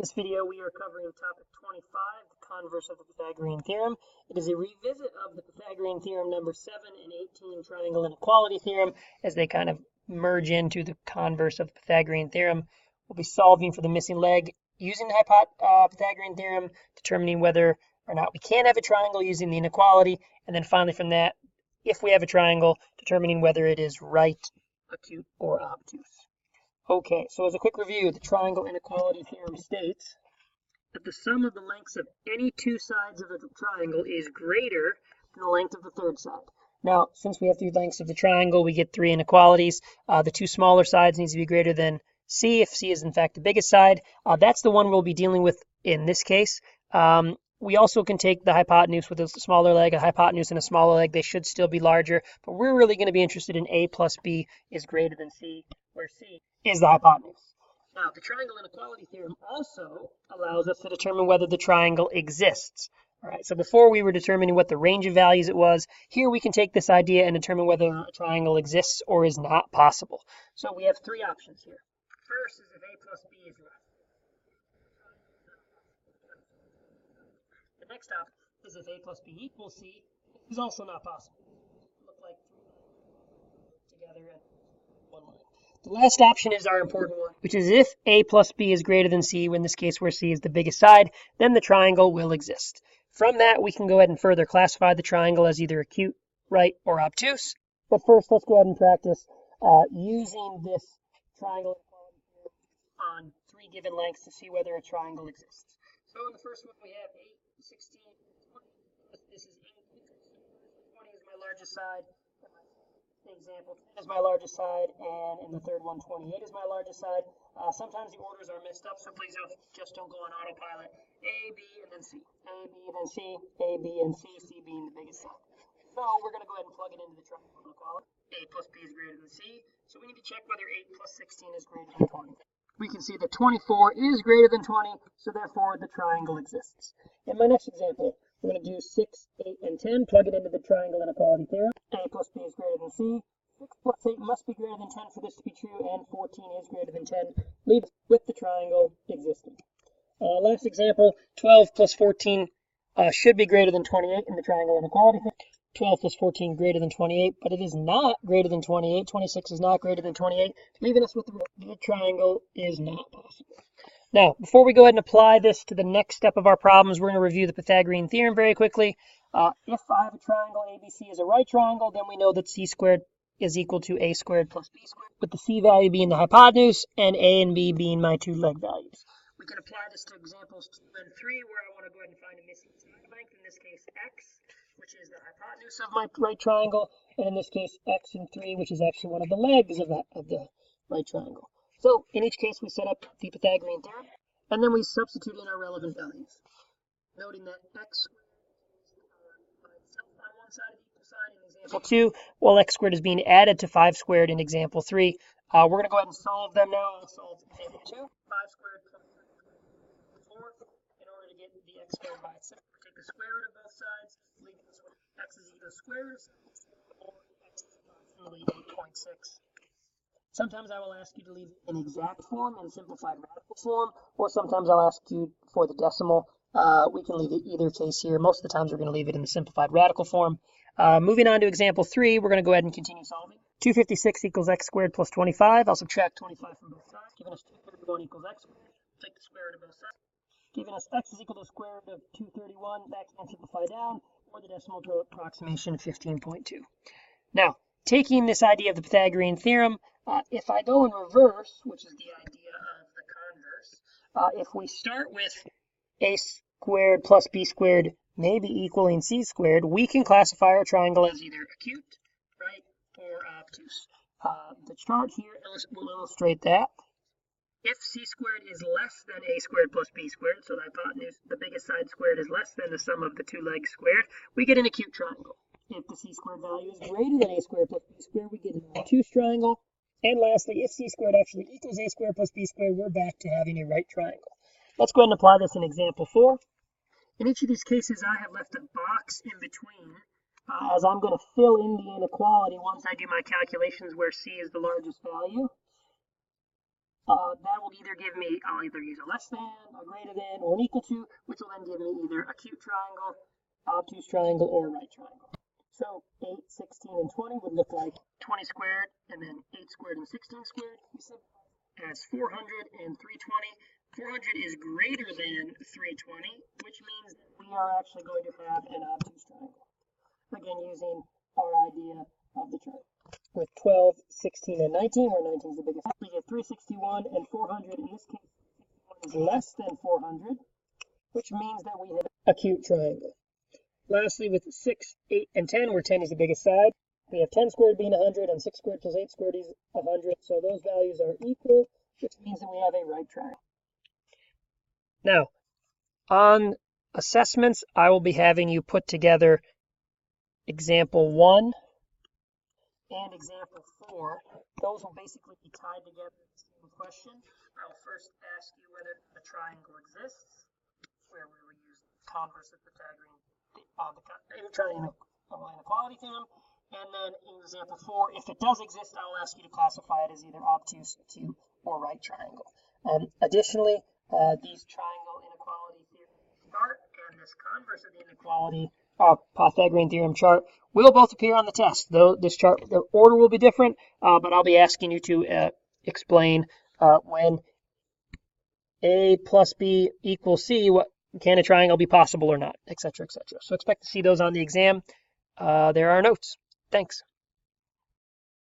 this video, we are covering topic 25, the converse of the Pythagorean theorem. It is a revisit of the Pythagorean theorem number 7 and 18 triangle inequality theorem as they kind of merge into the converse of the Pythagorean theorem. We'll be solving for the missing leg using the Pythagorean theorem, determining whether or not we can have a triangle using the inequality, and then finally from that, if we have a triangle, determining whether it is right, acute, or obtuse. Okay, so as a quick review, the triangle inequality theorem states that the sum of the lengths of any two sides of a triangle is greater than the length of the third side. Now, since we have three lengths of the triangle, we get three inequalities. The two smaller sides needs to be greater than C, if C is in fact the biggest side. That's the one we'll be dealing with in this case. We also can take the hypotenuse with a smaller leg, a hypotenuse and a smaller leg. They should still be larger, but we're really going to be interested in A plus B is greater than C, where C is the hypotenuse. Now, the triangle inequality theorem also allows us to determine whether the triangle exists. All right, so before we were determining what the range of values it was, here we can take this idea and determine whether a triangle exists or is not possible. So we have three options here. First is if A plus B is less. The next option is if A plus B equals C, is also not possible. Look like together in one line. The last option is our important one, which is if A plus B is greater than C, in this case where C is the biggest side, then the triangle will exist. From that, we can go ahead and further classify the triangle as either acute, right, or obtuse. But first, let's go ahead and practice using this triangle inequality theorem on three given lengths to see whether a triangle exists. So in the first one, we have 8, 16, 20. This is 8. 20 is my largest side. Example 10 is my largest side, and in the third one, 28 is my largest side. Sometimes the orders are messed up, so please just don't go on autopilot. A, B, and then C. A, B, then C. A, B, and C. C being the biggest side. So we're going to go ahead and plug it into the triangle inequality. A plus B is greater than C, so we need to check whether 8 plus 16 is greater than 20. We can see that 24 is greater than 20, so therefore the triangle exists. In my next example, we're going to do 6, 8, and 10, plug it into the triangle inequality theorem. A plus B is greater than C. 6 plus 8 must be greater than 10 for this to be true, and 14 is greater than 10, leaves with the triangle existing. Last example, 12 plus 14 should be greater than 28 in the triangle inequality theorem. 12 plus 14 greater than 28, but it is not greater than 28. 26 is not greater than 28, leaving us with the triangle is not possible. Now, before we go ahead and apply this to the next step of our problems, we're going to review the Pythagorean theorem very quickly. If I have a triangle ABC is a right triangle, then we know that C squared is equal to A squared plus B squared, with the C value being the hypotenuse and A and B being my two leg values. We can apply this to examples 2 and 3, where I want to go ahead and find a missing side length, in this case X, which is the hypotenuse of my right triangle, and in this case X and 3, which is actually one of the legs of the right triangle. So in each case, we set up the Pythagorean theorem, and then we substitute in our relevant values, noting that X squared is by itself on one side of the equal sign in example 2, while X squared is being added to 5 squared in example 3. We're going to go ahead and solve them now. I'll solve example 2, 5 squared plus 4, in order to get the X squared by itself. Take the square root of both sides, leaving us with X is equal to the square root of 4, X is approximately 8.6. Sometimes I will ask you to leave an exact form in simplified radical form, or sometimes I'll ask you for the decimal. We can leave it either case here. Most of the times we're going to leave it in the simplified radical form. Moving on to example 3, we're going to go ahead and continue solving. 256 equals X squared plus 25. I'll subtract 25 from both sides, giving us 231 equals X squared. Take the square root of both sides, giving us X is equal to the square root of 231. That can simplify down, or the decimal to approximation 15.2. Now, taking this idea of the Pythagorean theorem, if I go in reverse, which is the idea of the converse, if we start with A squared plus B squared maybe equaling C squared, we can classify our triangle as either acute, right, or obtuse. The chart here will illustrate that. If C squared is less than A squared plus B squared, so the hypotenuse, the biggest side squared, is less than the sum of the two legs squared, we get an acute triangle. If the C squared value is greater than A squared plus B squared, we get an obtuse triangle. And lastly, if C squared actually equals A squared plus B squared, we're back to having a right triangle. Let's go ahead and apply this in example 4. In each of these cases, I have left a box in between, as I'm going to fill in the inequality once I do my calculations where C is the largest value. that will either give me, I'll either use a less than, a greater than, or an equal to, which will then give me either acute triangle, obtuse triangle, or right triangle. So 8, 16, and 20 would look like 20 squared, and then 8 squared and 16 squared. We simplify as 400 and 320. 400 is greater than 320, which means that we are actually going to have an obtuse triangle. Again, using our idea of the triangle. With 12, 16, and 19, where 19 is the biggest, we get 361 and 400. In this case, 361 is less than 400, which means that we have an acute triangle. Lastly, with 6, 8, and 10, where 10 is the biggest side, we have 10 squared being 100, and 6 squared plus 8 squared is 100. So those values are equal, which means that we have a right triangle. Now, on assessments, I will be having you put together example 1 and example 4. Those will basically be tied together in the same question. I'll first ask you whether a triangle exists, where we will use the Converse of Pythagorean triangle inequality theorem. And then in example 4, if it does exist, I'll ask you to classify it as either obtuse, acute, or right triangle. Additionally, these triangle inequality theorem chart and this converse of the inequality Pythagorean theorem chart will both appear on the test. Though this chart, the order will be different, but I'll be asking you to explain when A plus B equals C, what can a triangle be possible or not, etc., etc. So expect to see those on the exam. There are notes. Thanks.